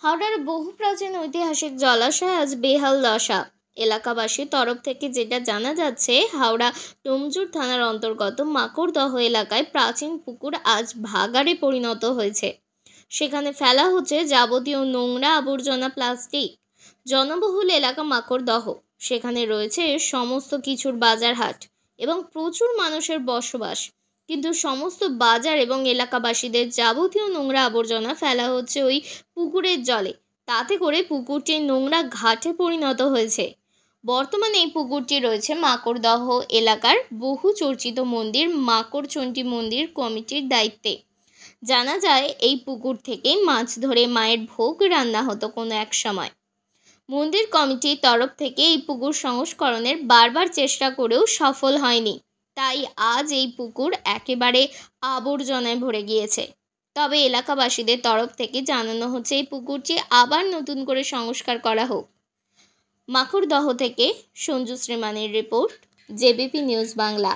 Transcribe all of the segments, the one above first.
হাওড়ার বহু প্রাচীন ঐতিহাসিক জলাশয় আজ বেহাল দশা। এলাকাবাসীর তরফ থেকে যেটা জানা যাচ্ছে, হাওড়া ডোমজুর থানার অন্তর্গত মাকড়দহ এলাকায় প্রাচীন পুকুর আজ ভাগাড়ে পরিণত হয়েছে। সেখানে ফেলা হচ্ছে যাবতীয় নোংরা আবর্জনা, প্লাস্টিক। জনবহুল এলাকা মাকড়দহ, সেখানে রয়েছে সমস্ত কিছুর বাজার হাট এবং প্রচুর মানুষের বসবাস। কিন্তু সমস্ত বাজার এবং এলাকাবাসীদের যাবতীয় নোংরা আবর্জনা ফেলা হচ্ছে ওই পুকুরের জলে। তাতে করে পুকুরটি নোংরা ঘাটে পরিণত হয়েছে। বর্তমানে এই পুকুরটি রয়েছে মাকড়দহ এলাকার বহু চর্চিত মন্দির মাকড়চণ্ডী মন্দির কমিটির দায়িত্বে। জানা যায় এই পুকুর থেকেই মাছ ধরে মায়ের ভোগ রান্না হতো কোনো এক সময়। মন্দির কমিটির তরফ থেকে এই পুকুর সংস্করণের বারবার চেষ্টা করেও সফল হয়নি। তাই আজ এই পুকুর একেবারে আবর্জনায় ভরে গিয়েছে। তবে এলাকাবাসীদের তরফ থেকে জানানো হচ্ছে এই পুকুরটি আবার নতুন করে সংস্কার করা হোক। মাকড়দহ থেকে সঞ্জু শ্রীমানের রিপোর্ট, জেবিপি নিউজ বাংলা।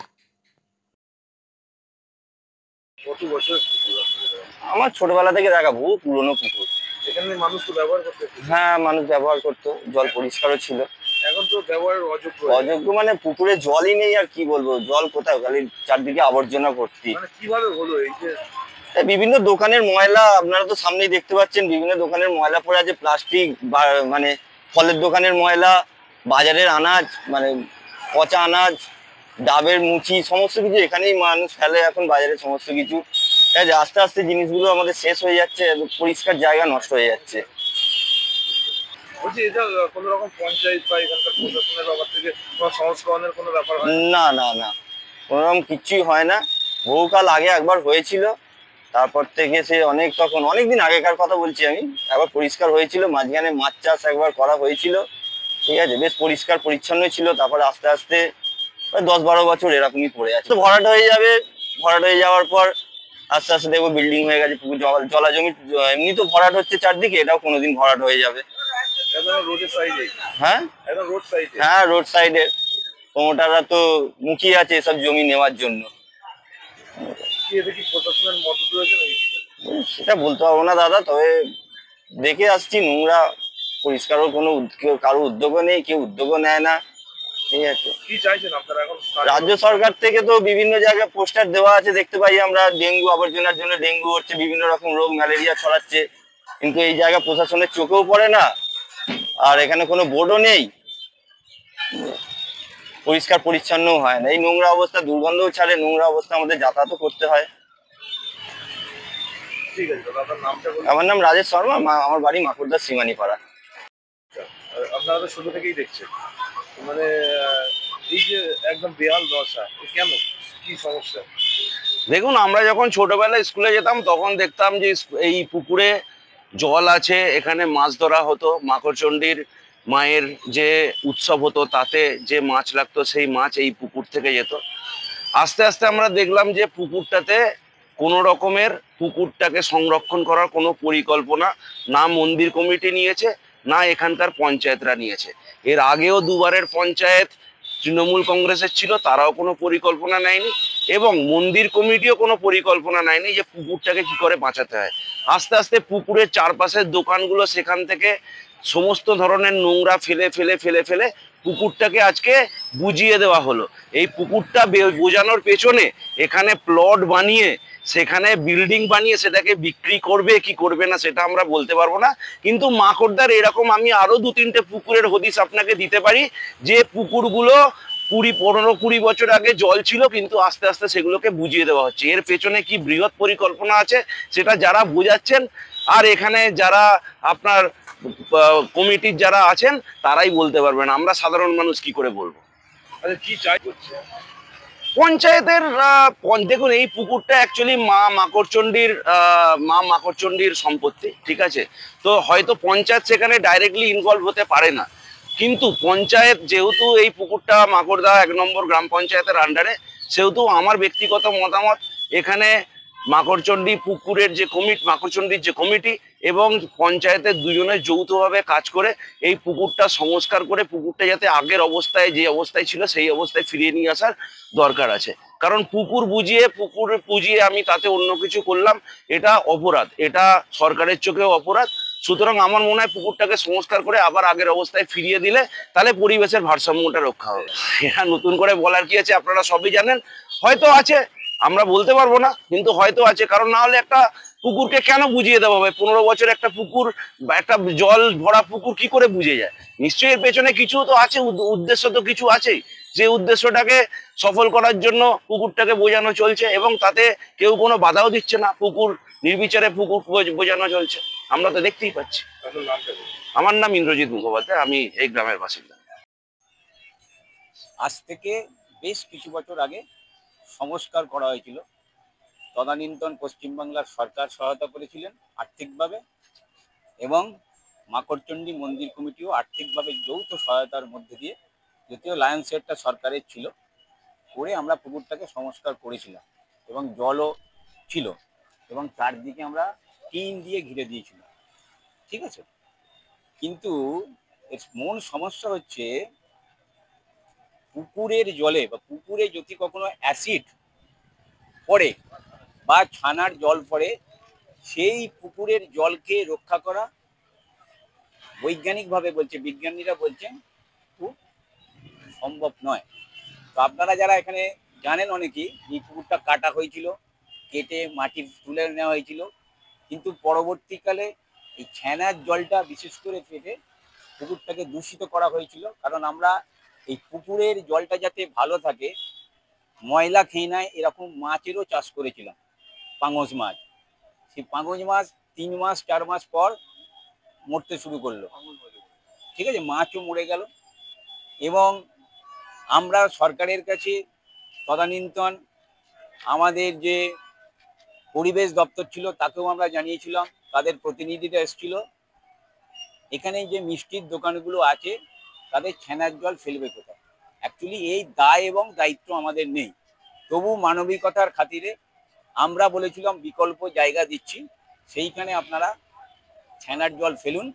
আমার ছোটবেলা থেকে দেখা বহু পুরনো পুকুর। এখানে মানুষ তো ব্যবহার করতে, হ্যাঁ, মানুষ ব্যবহার করতো, জল পরিষ্কারও ছিল। এখন তো ব্যবহারের অযোগ্য। অযোগ্য মানে পুকুরে জলই নেই, আর কি বলবো, জল কোথায়, খালি চারদিকে আবর্জনা ভর্তি। মানে কিভাবে হলো এই যে বিভিন্ন দোকানের ময়লা, আপনারা তো সামনেই দেখতে পাচ্ছেন, বিভিন্ন দোকানের ময়লা পড়ে আছে, প্লাস্টিক, মানে ফলের দোকানের ময়লা, বাজারের আনাজ, মানে পচা আনাজ, ডাবের মুচি, সমস্ত কিছু এখানেই মানুষ ফেলে এখন বাজারে সমস্ত কিছু। ঠিক আছে, আস্তে আস্তে জিনিসগুলো আমাদের শেষ হয়ে যাচ্ছে, পরিষ্কার জায়গা নষ্ট হয়ে যাচ্ছে। বলছি, এটা কোনো রকম পঞ্চায়েত বা এখানকার প্রশাসনের ব্যাপার থেকে কোনো সংস্করণের কোনো ব্যাপার হয়? না না না, কোনো রকম কিচ্ছুই হয় না। বহুকাল আগে একবার হয়েছিল, তারপর থেকে সে তখন অনেকদিন আগেকার কথা বলছি আমি, একবার পরিষ্কার হয়েছিল, মাঝখানে মাছ চাষ একবার করা হয়েছিল। ঠিক আছে, বেশ পরিষ্কার পরিচ্ছন্ন ছিল। তারপরে আস্তে আস্তে 10-12 বছর এরকমই পড়ে আছে। তো ভরাট হয়ে যাবে, ভরাট হয়ে যাওয়ার পর আস্তে আস্তে দেখবো বিল্ডিং হয়ে গেছে, পুকুর জলা জমি এমনি তো ভরাট হচ্ছে চারদিকে, এটাও কোনোদিন ভরাট হয়ে যাবে। রোডের সাইডে? হ্যাঁ, রোড সাইডে। হ্যাঁ, রোড সাইডে প্রমোটাররা তো মুখিয়ে আছে এসব জমি নেওয়ার জন্য। এতে কি প্রশাসনের মদত রয়েছে নাকি? সেটা বলতে পারবো না দাদা, তবে দেখে আসছি নোংরা পরিষ্কারও কোনো কারো উদ্যোগও নেই, কেউ উদ্যোগও নেয় না। ঠিক আছে, কি চাইছেন আপনারা এখন? রাজ্য সরকার থেকে তো বিভিন্ন জায়গায় পোস্টার দেওয়া আছে, দেখতে পাই আমরা, ডেঙ্গু আবর্জনার জন্য ডেঙ্গু হচ্ছে, বিভিন্ন রকম রোগ, ম্যালেরিয়া ছড়াচ্ছে, কিন্তু এই জায়গা প্রশাসনের চোখেও পড়ে না, আর এখানে কোনো বোর্ডও নেই, পরিষ্কার পরিচ্ছন্নও হয় না। এই নোংরা অবস্থা, দুর্গন্ধও ছাড়ে, নোংরা অবস্থা, আমাদের যাতায়াতও করতে হয়। ঠিক আছে দাদা, আপনার নামটা বলুন। আমার নাম রাজেশ শর্মা, আমার বাড়ি মাকড়দা শ্রীমানি পাড়া। আপনারা তো শুরু থেকেই দেখছেন, মানে এই যে একদম বেহাল দশা, কেন, কি সমস্যা? দেখুন, আমরা যখন ছোটবেলায় স্কুলে যেতাম তখন দেখতাম যে এই পুকুরে জল আছে, এখানে মাছ ধরা হতো, মাকড়চণ্ডীর মায়ের যে উৎসব হতো তাতে যে মাছ লাগতো সেই মাছ এই পুকুর থেকে যেত। আস্তে আস্তে আমরা দেখলাম যে পুকুরটাতে কোনো রকমের পুকুরটাকে সংরক্ষণ করার কোনো পরিকল্পনা না মন্দির কমিটি নিয়েছে, না এখানকার পঞ্চায়েতরা নিয়েছে। এর আগেও দুবারের পঞ্চায়েত তৃণমূল কংগ্রেসের ছিল, তারাও কোনো পরিকল্পনা নেয়নি, এবং মন্দির কমিটিও কোনো পরিকল্পনা নেয়নি যে পুকুরটাকে কি করে বাঁচাতে হয়। আস্তে আস্তে পুকুরের চারপাশের দোকানগুলো, সেখান থেকে সমস্ত ধরনের নোংরা ফেলে ফেলে ফেলে ফেলে পুকুরটাকে আজকে বুঝিয়ে দেওয়া হলো। এই পুকুরটা বোঝানোর পেছনে এখানে প্লট বানিয়ে, সেখানে বিল্ডিং বানিয়ে সেটাকে বিক্রি করবে কি করবে না সেটা আমরা বলতে পারবো না। কিন্তু মাকড়দার এরকম আমি আরো 2-3টে পুকুরের হদিশ আপনাকে দিতে পারি, যে পুকুরগুলো 15-20 বছর আগে জল ছিল, কিন্তু আস্তে আস্তে সেগুলোকে বুঝিয়ে দেওয়া হচ্ছে। এর পেছনে কি বৃহৎ পরিকল্পনা আছে সেটা যারা বোঝাচ্ছেন, আর এখানে যারা আপনার কমিটির যারা আছেন তারাই বলতে পারবেন, আমরা সাধারণ মানুষ কি করে বলবো। আচ্ছা, কি চাই করছে পঞ্চায়েতের? দেখুন, এই পুকুরটা অ্যাকচুয়ালি মা মাকড়চণ্ডীর সম্পত্তি, ঠিক আছে। তো হয়তো পঞ্চায়েত সেখানে ডাইরেক্টলি ইনভলভ হতে পারে না, কিন্তু পঞ্চায়েত যেহেতু এই পুকুরটা মাকড়দা 1 নম্বর গ্রাম পঞ্চায়েতের আন্ডারে, সেহেতু আমার ব্যক্তিগত মতামত, এখানে মাকড়চণ্ডী পুকুরের যে মাকড়চণ্ডীর যে কমিটি এবং পঞ্চায়েতের দুজনে যৌথভাবে কাজ করে এই পুকুরটা সংস্কার করে পুকুরটা যাতে আগের অবস্থায়, যে অবস্থায় ছিল সেই অবস্থায় ফিরিয়ে নিয়ে আসার দরকার আছে। কারণ পুকুর বুঝিয়ে আমি তাতে অন্য কিছু করলাম, এটা অপরাধ, এটা সরকারের চোখেও অপরাধ। সুতরাং আমার মনে হয় পুকুরটাকে সংস্কার করে আবার আগের অবস্থায় ফিরিয়ে দিলে তাহলে পরিবেশের ভারসাম্যটা রক্ষা হবে। এটা নতুন করে বলার কি আছে, আপনারা সবই জানেন। হয়তো আছে, আমরা বলতে পারবো না, কিন্তু হয়তো আছে। কারণ না হলে একটা পুকুরকে কেন বুঝিয়ে দেওয়া হবে? 15 বছর একটা পুকুর বা একটা জল ভরা পুকুর কি করে বুঝে যায়? নিশ্চয়ই এর পেছনে কিছু তো আছে, উদ্দেশ্য তো কিছু আছেই। যে উদ্দেশ্যটাকে সফল করার জন্য পুকুরটাকে বোঝানো চলছে, এবং তাতে কেউ কোনো বাধাও দিচ্ছে না। পুকুর নির্বিচারে পুকুর বোঝানো চলছে, আমরা তো দেখতেই পাচ্ছি। আপনার নামটা কি? আমার নাম ইন্দ্রজিৎ মুখোপাধ্যায়, আমি এই গ্রামের বাসিন্দা। আজ থেকে বেশ কিছু বছর আগে সংস্কার করা হয়েছিল। তদানীন্তন পশ্চিমবাংলার সরকার সহায়তা করেছিলেন আর্থিকভাবে, এবং মাকড়চণ্ডী মন্দির কমিটিও আর্থিকভাবে যৌথ সহায়তার মধ্যে দিয়ে, যদিও লায়ন শেয়ারটা সরকারের ছিল, করে আমরা পুকুরটাকে সংস্কার করেছিলাম, এবং জলও ছিল, এবং চারদিকে আমরা টিন দিয়ে ঘিরে দিয়েছিলাম। ঠিক আছে, কিন্তু এর মূল সমস্যা হচ্ছে পুকুরের জলে বা পুকুরে যদি কখনো অ্যাসিড পড়ে বা ছানার জল পড়ে, সেই পুকুরের জলকে রক্ষা করা বৈজ্ঞানিকভাবে বলছে, বিজ্ঞানীরা বলছেন খুব সম্ভব নয়। তো আপনারা যারা এখানে জানেন, অনেকেই এই পুকুরটা কাটা হয়েছিল, কেটে মাটি তুলে নেওয়া হয়েছিল, কিন্তু পরবর্তীকালে এই ছানার জলটা বিশেষ করে ফেটে পুকুরটাকে দূষিত করা হয়েছিল। কারণ আমরা এই পুকুরের জলটা যাতে ভালো থাকে, ময়লা খেয়ে নেয় এরকম মাছেরও চাষ করেছিলাম, পাঙস মাছ। সেই পাঙস মাছ 3 মাস 4 মাস পর মরতে শুরু করলো। ঠিক আছে, মাছও মরে গেল। এবং আমরা সরকারের কাছে তদানীন্তন আমাদের যে পরিবেশ দপ্তর ছিল তাকেও আমরা জানিয়েছিলাম, তাদের প্রতিনিধিরা এসেছিল। এখানে যে মিষ্টির দোকানগুলো আছে তাদের ছানার জল ফেলবে কোথায়? অ্যাকচুয়ালি এই দায় এবং দায়িত্ব আমাদের নেই, তবু মানবিকতার খাতিরে আমরা বলেছিলাম বিকল্প জায়গা দিচ্ছি, সেইখানে আপনারা ছানার জল ফেলুন,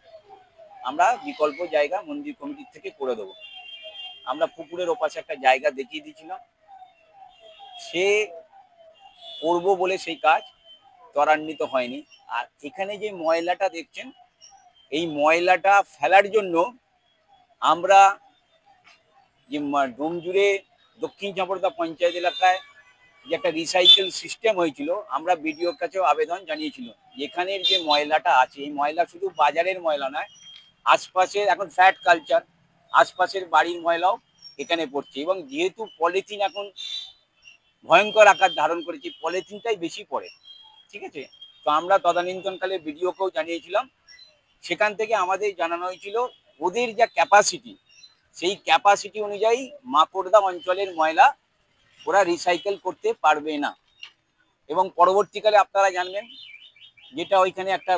আমরা বিকল্প জায়গা মন্দির কমিটির থেকে করে দেবো। আমরা পুকুরের ওপাশে একটা জায়গা দেখিয়ে দিয়েছিলাম, সে করব বলে সেই কাজ ত্বরান্বিত হয়নি। আর এখানে যে ময়লাটা দেখছেন, এই ময়লাটা ফেলার জন্য আমরা যে ডোমজুড়ে দক্ষিণ চাঁপড়দা পঞ্চায়েত এলাকায় যে একটা রিসাইকেল সিস্টেম হয়েছিল, আমরা বিডিওর কাছেও আবেদন জানিয়েছিলাম। এখানের যে ময়লাটা আছে, এই ময়লা শুধু বাজারের ময়লা নয়, আশপাশের এখন ফ্ল্যাট কালচার, আশপাশের বাড়ির ময়লাও এখানে পড়ছে। এবং যেহেতু পলিথিন এখন ভয়ঙ্কর আকার ধারণ করেছে, পলিথিনটাই বেশি পড়ে। ঠিক আছে, তো আমরা তদানীন্তনকালে বিডিওকেও জানিয়েছিলাম। সেখান থেকে আমাদের জানানো হয়েছিল ওদের যা ক্যাপাসিটি, সেই ক্যাপাসিটি অনুযায়ী মাকড়দা অঞ্চলের ময়লা ওরা রিসাইকেল করতে পারবে না। এবং পরবর্তীকালে আপনারা জানবেন, যেটা ওইখানে একটা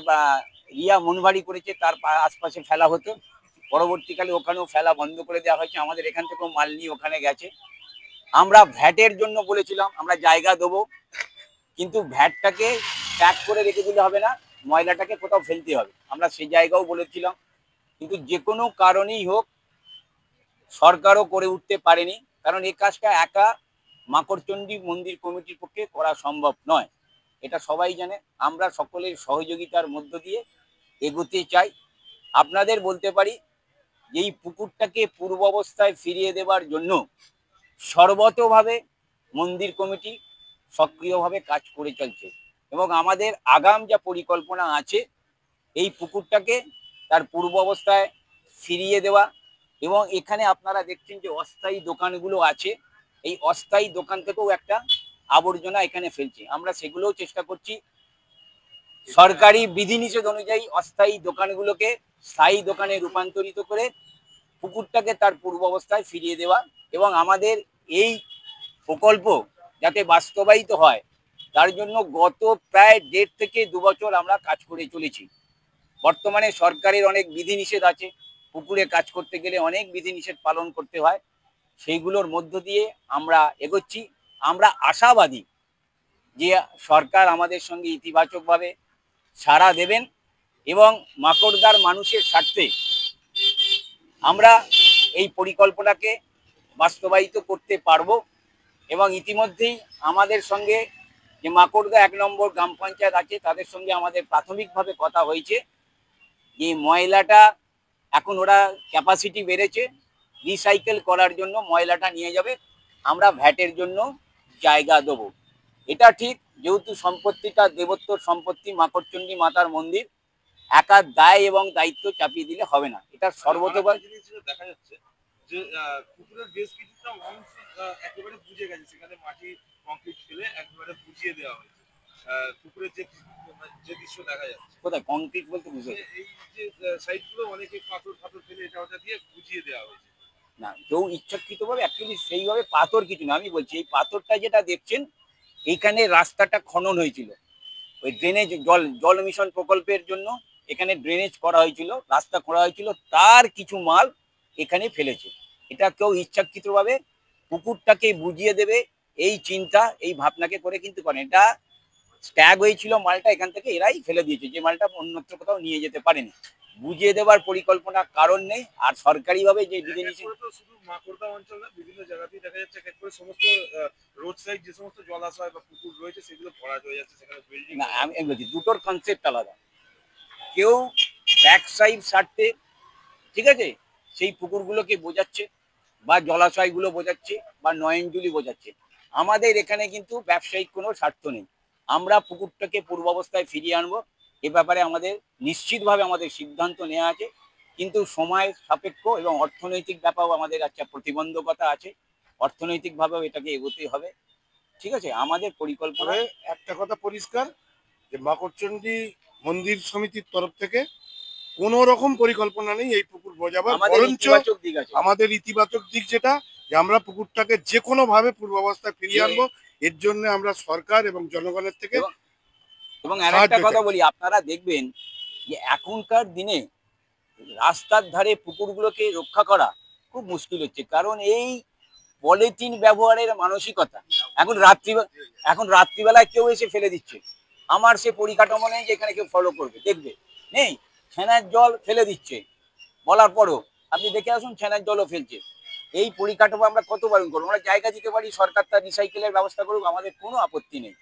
রিয়া মনবাড়ি করেছে, তার আশপাশে ফেলা হতো, পরবর্তীকালে ওখানেও ফেলা বন্ধ করে দেওয়া হয়েছে। আমাদের এখান থেকেও মাল নিয়ে ওখানে গেছে। আমরা ভ্যাটের জন্য বলেছিলাম আমরা জায়গা দেবো, কিন্তু ভ্যাটটাকে প্যাক করে রেখে দিলে হবে না, ময়লাটাকে কোথাও ফেলতে হবে, আমরা সেই জায়গাও বলেছিলাম। কিন্তু যে কোনো কারণেই হোক সরকারও করে উঠতে পারেনি, কারণ এই কাজটা একা মাকড়চণ্ডী মন্দির কমিটির পক্ষে করা সম্ভব নয়, এটা সবাই জানে। আমরা সকলের সহযোগিতার মধ্য দিয়ে এগোতে চাই। আপনাদের বলতে পারি যে এই পুকুরটাকে পূর্ব অবস্থায় ফিরিয়ে দেওয়ার জন্য সর্বতভাবে মন্দির কমিটি সক্রিয়ভাবে কাজ করে চলছে, এবং আমাদের আগাম যা পরিকল্পনা আছে এই পুকুরটাকে তার পূর্ব অবস্থায় ফিরিয়ে দেওয়া। এবং এখানে আপনারা দেখছেন যে অস্থায়ী দোকানগুলো আছে, এই অস্থায়ী দোকান থেকেও একটা আবর্জনা এখানে ফেলছে, আমরা সেগুলোও চেষ্টা করছি সরকারি বিধিনিষেধ অনুযায়ী অস্থায়ী দোকানগুলোকে স্থায়ী দোকানে রূপান্তরিত করে পুকুরটাকে তার পূর্ব অবস্থায় ফিরিয়ে দেওয়া। এবং আমাদের এই প্রকল্প যাতে বাস্তবায়িত হয় তার জন্য গত প্রায় 1.5 থেকে 2 বছর আমরা কাজ করে চলেছি। বর্তমানে সরকারের অনেক বিধিনিষেধ আছে, পুকুরে কাজ করতে গেলে অনেক বিধিনিষেধ পালন করতে হয়, সেইগুলোর মধ্য দিয়ে আমরা এগোচ্ছি। আমরা আশাবাদী যে সরকার আমাদের সঙ্গে ইতিবাচকভাবে সাড়া দেবেন, এবং মাকড়দার মানুষের স্বার্থে আমরা এই পরিকল্পনাকে বাস্তবায়িত করতে পারবো। এবং ইতিমধ্যেই আমাদের সঙ্গে যে মাকড়দা 1 নম্বর গ্রাম পঞ্চায়েত আছে তাদের সঙ্গে আমাদের প্রাথমিকভাবে কথা হয়েছে, যে ময়লাটা এখন ওরা ক্যাপাসিটি বেড়েছে, রিসাইকেল করার জন্য ময়লাটা নিয়ে যাবে, আমরা ভ্যাটের জন্য জায়গা দেবো। এটা ঠিক, যেহেতু সম্পত্তিটা দেবোত্তর সম্পত্তি, মাকড়চণ্ডী মাতার মন্দির, একার দায় এবং দায়িত্ব চাপিয়ে দিলে হবে না, এটা সর্বতোভাবে। আরেকটা জিনিস যেটা দেখা যাচ্ছে যে পুকুরের বেশ কিছুটা অংশ একেবারে বুঝে গেছে, সেখানে মাটি কংক্রিট ফেলে একেবারে বুঝিয়ে দেওয়া হয়েছে। পুকুরের যে দৃশ্য দেখা যাচ্ছে, কোথায় কংক্রিট বলতে বুঝে এই যে সাইড গুলো অনেকে পাথর ফাথর ফেলে এটা ওটা দিয়ে বুঝিয়ে দেওয়া হয়েছে। না, কেউ ইচ্ছাকৃতভাবে অ্যাকচুয়ালি সেইভাবে পাথর কিছু না, আমি বলছি এই পাথরটা যেটা দেখছেন, এইখানে রাস্তাটা খনন হয়েছিল ওই ড্রেনেজ জল মিশন প্রকল্পের জন্য, এখানে ড্রেনেজ করা হয়েছিল, রাস্তা করা হয়েছিল, তার কিছু মাল এখানে ফেলেছে। এটা কেউ ইচ্ছাকৃতভাবে পুকুরটাকে বুঝিয়ে দেবে এই চিন্তা, এই ভাবনাকে করে কিন্তু করে, এটা স্ট্যাগ হয়েছিল মালটা, এখান থেকে এরাই ফেলে দিয়েছে, যে মালটা অন্যত্র কোথাও নিয়ে যেতে পারেনি। বুঝিয়ে দেওয়ার পরিকল্পনা কারণ নেই। আর সরকারিভাবে যে ডিজাইনেশন, তো শুধু মাকড়দা অঞ্চল না, বিভিন্ন জায়গাতেই দেখা যাচ্ছে এক এক করে সমস্ত রোড সাইড যে সমস্ত জলাশয় বা পুকুর রয়েছে সেগুলো ভরাট হয়ে যাচ্ছে, সেখানে বিল্ডিং। না আমি বলছি দুটোর কনসেপ্ট আলাদা। কেউ ব্যাক সাইড সারতে, ঠিক আছে, সেই পুকুরগুলোকে বোঝাচ্ছে বা জলাশয়গুলো বোঝাচ্ছে বা নয়নজুলি বোঝাচ্ছে। আমাদের এখানে কিন্তু ব্যবসায়িক কোনো স্বার্থ নেই, আমরা পুকুরটাকে পূর্বাবস্থায় ফিরিয়ে আনবো, এ ব্যাপারে আমাদের নিশ্চিতভাবে আমাদের সিদ্ধান্ত নেওয়া আছে। কিন্তু সময় সাপেক্ষ এবং অর্থনৈতিক ব্যাপারেও আমাদের একটা প্রতিবন্ধকতা আছে, অর্থনৈতিকভাবেও এটাকে এগোতে হবে। ঠিক আছে, আমাদের পরিকল্পনা। তবে একটা কথা পরিষ্কার, যে মাকড়চণ্ডী মন্দির সমিতির তরফ থেকে কোনো রকম পরিকল্পনা নেই এই পুকুর বোঝাবার, আমাদের বরঞ্চ ইতিবাচক দিক আছে। আমাদের ইতিবাচক দিক যেটা, যে আমরা পুকুরটাকে যে কোনো ভাবে পূর্বাবস্থায় ফিরিয়ে আনবো, এর জন্য আমরা সরকার এবং জনগণের থেকে এবং আরেকটা সাহায্য কথা চাই। বলি, আপনারা দেখবেন যে এখনকার দিনে রাস্তার ধারে পুকুরগুলোকে রক্ষা করা খুব মুশকিল হচ্ছে, কারণ এই পলিথিন ব্যবহারের মানসিকতা। এখন রাত্রিবেলায় কেউ এসে ফেলে দিচ্ছে, আমার সে পরিকাঠামো নেই যে এখানে কেউ ফলো করবে, দেখবে নেই, ছেনার জল ফেলে দিচ্ছে, বলার পরও আপনি দেখে আসুন ছেনার জলও ফেলছে। এই পরিকাঠামো আমরা কত বারণ করবো, আমরা জায়গা দিতে পারি, সরকার তার রিসাইকেলের ব্যবস্থা করুক, আমাদের কোনো আপত্তি নেই।